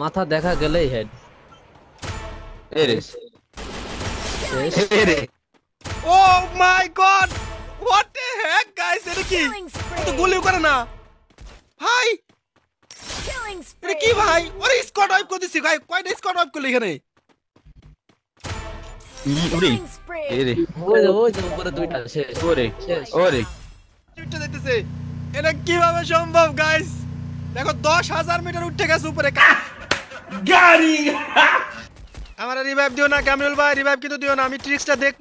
মাথা দেখা গেলেই হেড। এরে শেষ। এরে oh my god, what the heck guys, এটা কি? তো গুলিও করে না ভাই, এটা কি ভাই? ওরে স্কোয়াড ওয়াইপ করে দিছি ভাই, কয়টা স্কোয়াড ওয়াইপ করলি এখানে? উড়ি এরে ওই যে উপরে দুইটা শেষ। ওরে শেষ। ওরে উঠতে যাইতেছে, এটা কিভাবে সম্ভব গাইস? দেখো 10,000 মিটার উঠে গেছে উপরে। গাড়ি আমার রিভাইভ দিও না কামরুল ভাই, রিভাইভ কিন্তু দিও না, আমি ট্রিক্সটা দেখ।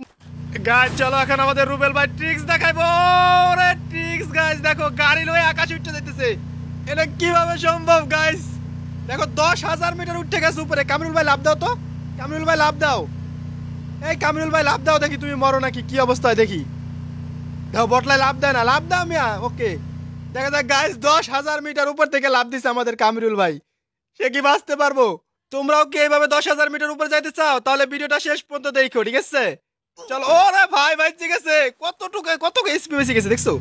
গাইস চলো এখন আমাদের রুবেল ভাই ট্রিক্স দেখাইবো। ওরে ট্রিক্স গাইস, দেখো গাড়ি লয়ে আকাশে উঠতে যাইতেছে, এটা কিভাবে সম্ভব গাইস? দেখো 10,000 মিটার উঠে গেছে উপরে। কামরুল ভাই লাভ দাও তো, কামরুল ভাই লাভ দাও, এই কামরুল ভাই লাভ দাও, দেখি তুমি মরো নাকি, কি অবস্থায় দেখি। দেখো বটলায় লাভ দেয় না, লাভ দাও মিয়া। ওকে দেখা যাক গাইস, 10,000 মিটার উপর থেকে লাভ দিছে আমাদের কামরুল ভাই, সে কি বাঁচতে পারবো? তোমরাও কি এইভাবে 10,000 মিটার উপর যাইতে চাও? তাহলে ভিডিওটা শেষ পর্যন্ত দেখো, ঠিক আছে? চলো। ওরে ভাই বাইচে গেছে, কত এসপি বেশি গেছে দেখছো?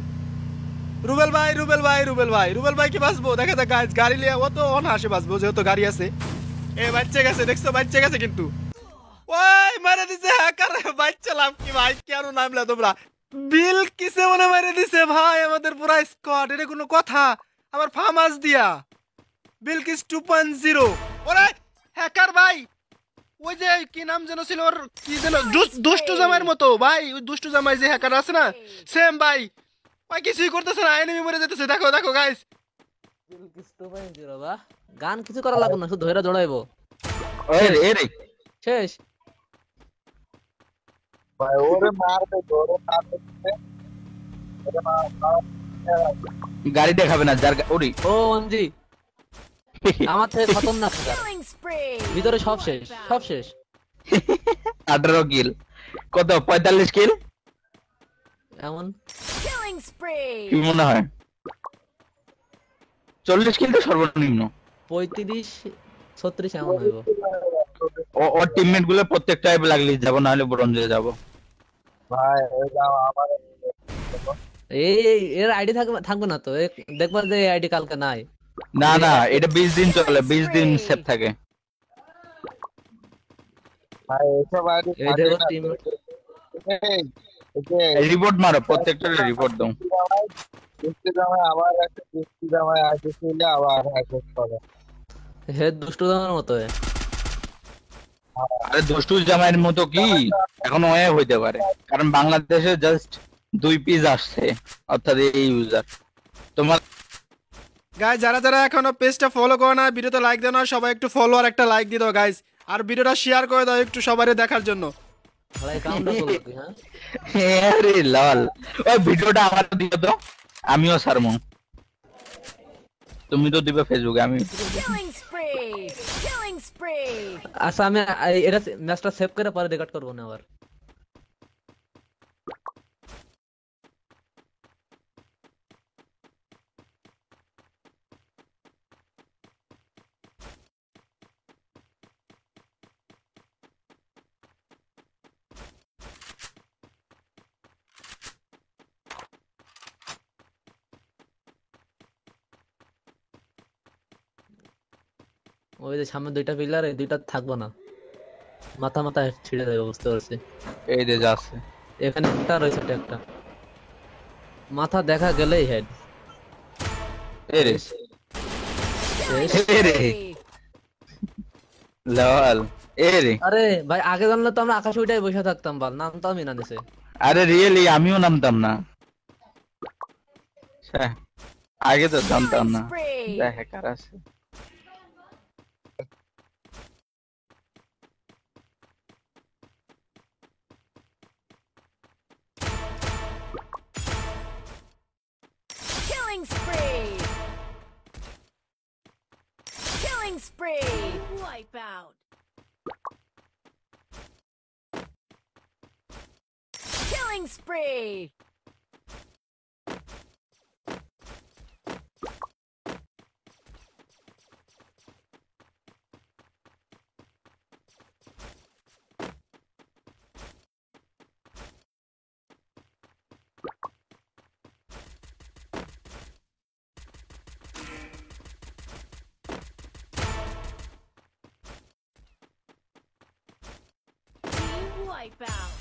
রুবেল ভাই রুবেল ভাই রুবেল ভাই রুবেল ভাই কি বাঁচবো? দেখা যাক গাইস, গাড়ি লিয়ে ও তো অনায়াসে বাঁচবো যেহেতু গাড়ি আছে। এ বাচ্চা গেছে দেখছো, বাচ্চা গেছে কিন্তু। ওই মারে দিছে হ্যাকার, বাচ্চা লাভ কি ভাই, কেন নামলা তোমরা? বিল কিসে মনে মারে দিছে ভাই আমাদের পুরা স্কোয়াড, এটা কোনো কথা? আবার ফার্মাস দিয়া বিলকিস 2.0। ওরে হ্যাকার ভাই, ওই যে কি নাম যেন ছিল ওর, কি যেন দুষ্টু জামাইয়ের মতো ভাই, ওই দুষ্টু জামাই যে হ্যাকার আছে না, সেম ভাই। ভাই কিছুই করতেছে না, এনিমি মরে যেতেছে, দেখো দেখো গাইস। গান কিছু করা লাগবে না, শুধু ধরে দৌড়াইবো। এরে এরে শেষ। ভাই ওরে মারবে, ধরে মারবে। গাড়ি দেখাবে না যার উড়ি ও অঞ্জি আমার থেকে খতরনাক হাজার। ভিতরে সব শেষ, সব শেষ। 18 কিল, কত 45 কিল এমন কি মনে হয়? 40 কিল তো সর্বনিম্ন। 35-36 এমন হইব। ওর টিমমেট গুলো প্রত্যেকটা লাগলি যাবো, নাহলে ব্রোঞ্জে যাবো। ভাই ওই যাও আমার এই এর আইডি থাকবে না তো, দেখবা যে আইডি কালকে নাই। না না, এটা 20 দিন চলে, 20 দিন সেভ থাকে। ভাই এসব আইডি এই দেখো টিম। রিপোর্ট মারো, প্রত্যেকটা রিপোর্ট দাও। দুষ্টি জামাই আবার একটা দুষ্টি জামাই আইডি ছিল, আবার হ্যাক করে। হে দুষ্টু দামের মতো হে। আরে দুষ্টু জামাইয়ের মতো কি এখনো ওয়ে হইতে পারে, কারণ বাংলাদেশে জাস্ট 2 পিস আসছে, অর্থাৎ এই ইউজার। তোমার গাইস যারা যারা এখনো পেজটা ফলো করে না, ভিডিওতে লাইক দাও না, সবাই একটু ফলো আর একটা লাইক দিয়ে দাও গাইস, আর ভিডিওটা শেয়ার করে দাও একটু সবারে দেখার জন্য। ভাই কাউন্টার করো তুই, হ্যাঁ আরে লাল, ওই ভিডিওটা আমার দিও তো, আমিও সারমু। তুমি তো দিবে ফেসবুকে, আমি আচ্ছা আমি এটা ম্যাচটা সেভ করে পরে রেকর্ড করব না আবার। ওই যে সামনে দুইটা পিলার, এই দুইটা থাকবো না, মাথা মাথা ছিড়ে যাবে, বুঝতে পারছি। এই যে যাচ্ছে। এখানে একটা রয়েছে, একটা মাথা দেখা গেলেই হেড। এরে শেষ। এরে লাল এরে। আরে ভাই আগে জানলে তো আমরা আকাশে উঠাই বসে থাকতাম, বাল নাম তো আমি না নিছে। আরে রিয়েলি আমিও নামতাম না, আগে তো জানতাম না হ্যাকার আছে। Wipeout. Killing spree. Wipeout.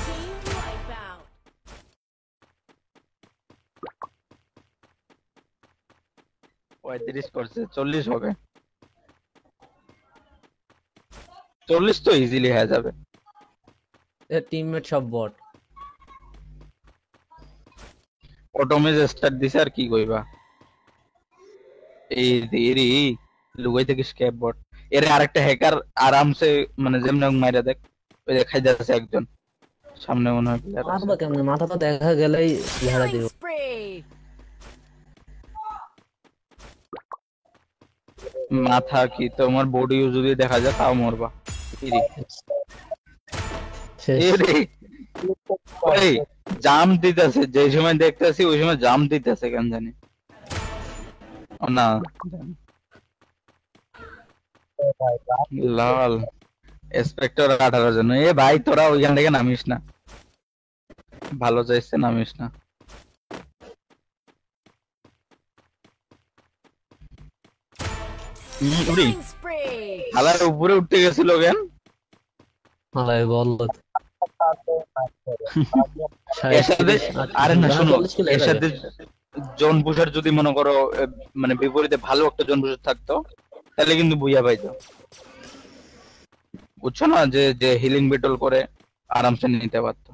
Team wipeout. পঁয়ত্রিশ করছে, 40 হবে। 40 তো ইজিলি হয়ে যাবে। এর টিমমেট সব বট। অটোমেজ স্টার্ট দিছে আর কি কইবা। এই দেরি লুগাই থেকে স্ক্যাপ বট। এর আরেকটা হ্যাকার আরামসে মানে যেমন মাইরা দেখ, ওই দেখাই যাচ্ছে একজন সামনে মনে হয় player আছে। মারবা কেমনে? মাথা তো দেখা গেলেই ঝাড়া দিব। Killing spree. মাথা কি তোমার বডিও যদি দেখা যায় তাও মরবা। ইরি শেষ। এরে ওই জাম দিতেছে, যে সময় দেখতেছি ওই সময় জাম দিতেছে কেন জানি। ও না লাল স্পেক্টর 18 জন। এ ভাই তোরা ওইখান থেকে নামিস না, ভালো চাইছে নামিস না। উড়ি Killing spree. হালার উপরে উঠতে গেছিল কেন? আলাই বল। এর সাথে আরে না শোনো, এর সাথে জন বুশার যদি মনে করো মানে বিপরীতে ভালো একটা জন বুশার থাকতো তাহলে কিন্তু বুইয়া পাইতো, বুঝছো না? যে যে হিলিং বেটল করে আরামসে নিতে পারতো।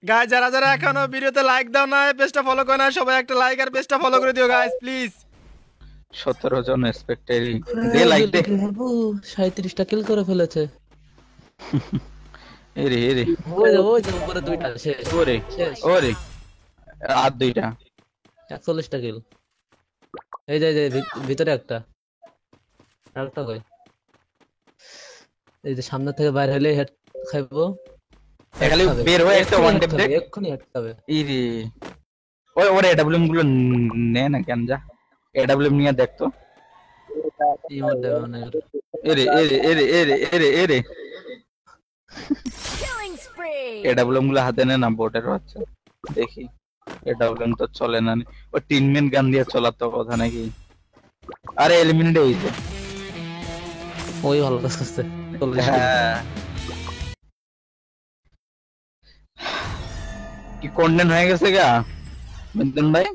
গাইস যারা যারা এখনো ভিডিওতে লাইক দাও না, পেজটা ফলো করে না, সবাই একটা লাইক আর পেজটা ফলো করে দিও গাইস প্লিজ। 17 জন স্পেক্টারি দে লাইক দে। 37টা কিল করে ফেলেছে। এরে এরে ওই যে উপরে দুইটা শেষ। ওরে শেষ। ওরে আর দুইটা 41টা কিল। এই যে ভিতরে একটা। আরেকটা কই? এই যে সামনে থেকে বাইরে হলে হেড খাইবো। খালি বের হয়ে একটা ওয়ান টেপ দেখ। এক্ষুনি হেড খাবে। ইরে ওই ওরে এডব্লিউএম গুলো নে না কেন, যা এডব্লিউএম নিয়ে দেখ তো। ইমোট দেবে না। এরে এরে এরে এরে এরে এরে Killing spree. এডব্লিউএম গুলো হাতে নে না, বোটের বাচ্চা। দেখি এডব্লিউএম তো চলে না, ও টিনমেন গান দিয়ে চলার তো কথা নাকি। আরে এলিমিনেট হইছে। ওই ভালো কাজ করছে। হ্যাঁ কি কন্টেন্ট হয়ে গেছে গা মিন্টন ভাই?